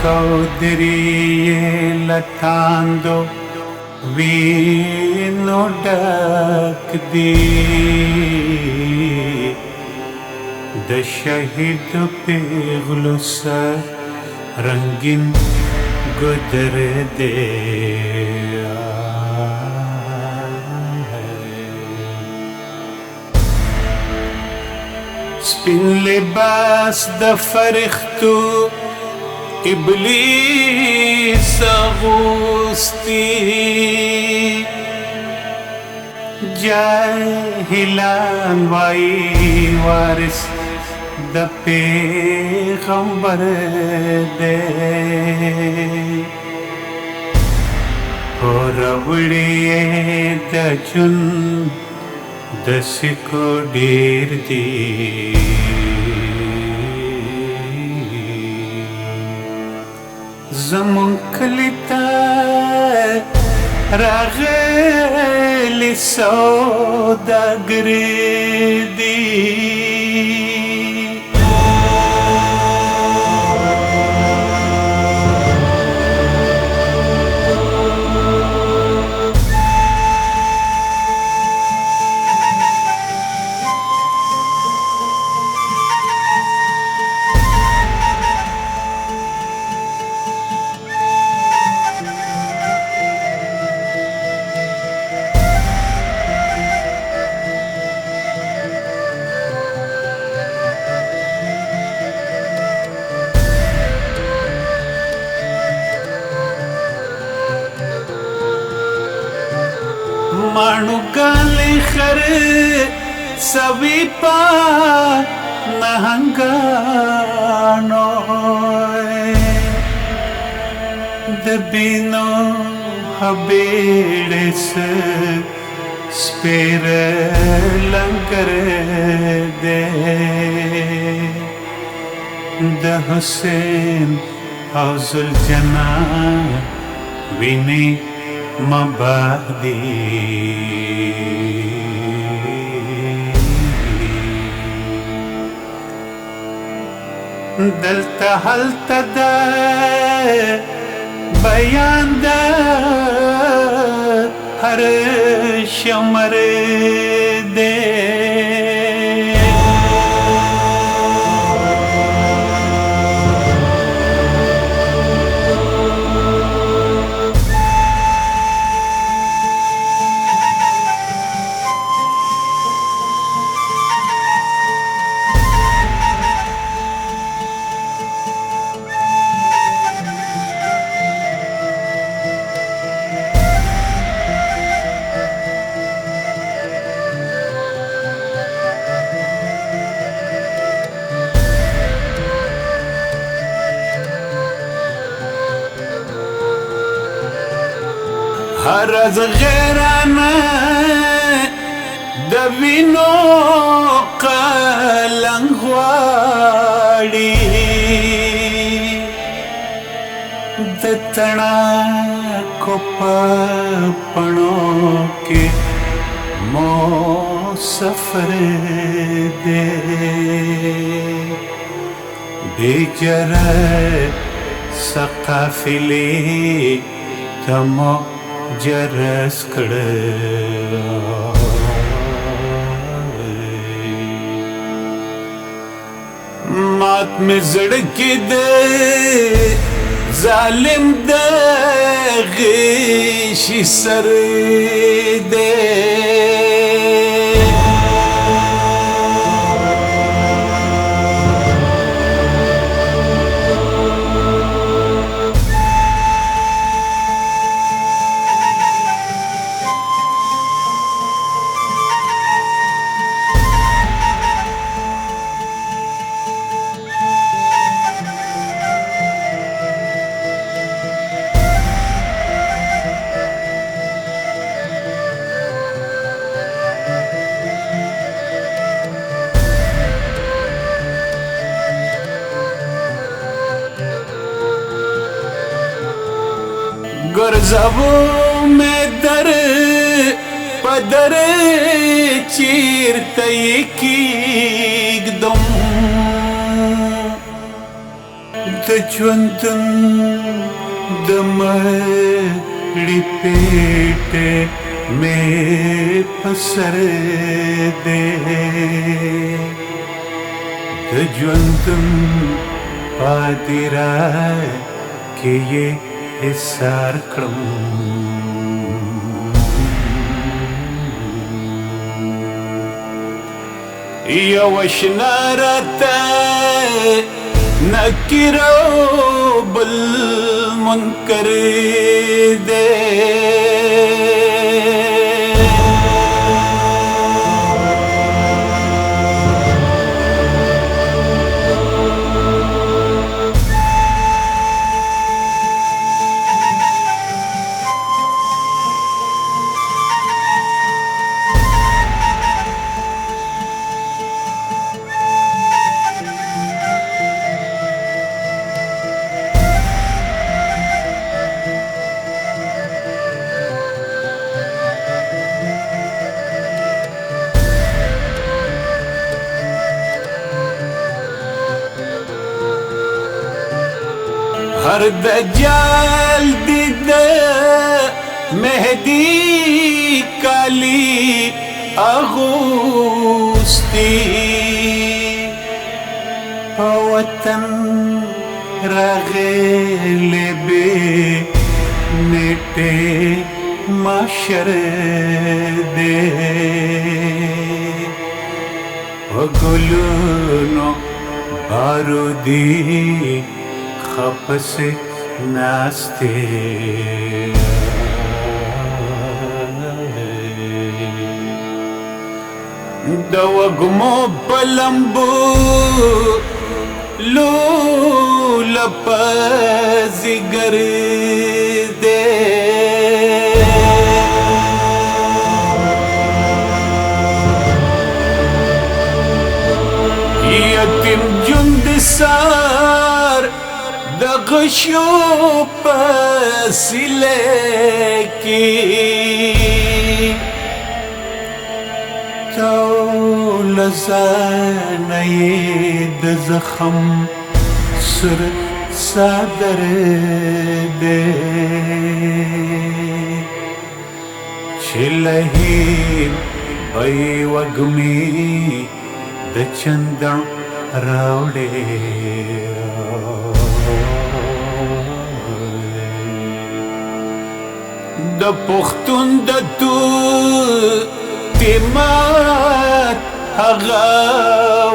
चौधरी लतांदो veno duck दी द शहीद पेगलो सर रंगीन गुजर दे स्पिन लिबास द फरिख्तु इबलीस अगुस्ती जाहिलान वाई वारिस द पैगंबर दे हो रवड़िए द जुन दसिको डेर दी زمون کلیتا راغلی سوداګری دی माणुकाले खर सभी पा नहंगानो दबिनो हबेड़स स्पेर लंकर दे द हुसैन औजुल जना विनी मबादी दलता हलता द बयान द हर शमर दे हर از غیرانه د وینو قلنګ غواړي د تڼا کو پړو کې مو سفر دے بیجر سقافلی تمو جرس کړ مات می زړګي دې ظالم دې غشي سر دې गरजबो में दर पदर चीरते की एकदम द ژوندون د مړی پیټه مې په سر دی د ژوندون پادیرا کې یې حصار کړم یو اشنا راته نکیر او بل منکر دی هر دجال دی د مهدی کالی اغوستی په وطن راغلی بې نیټې معاشر دی په ګلونو بارودي خپس ناسته د وږمو په لمبو لولپ زیګر دی یتیم ژوند سار د غشو په سیلې کې ټول ځانه یې د زخم سر صدر دی چې لهیب ای وږمې د چندڼ راوړې د پښتون د تیمات هغه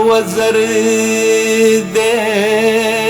وزر دی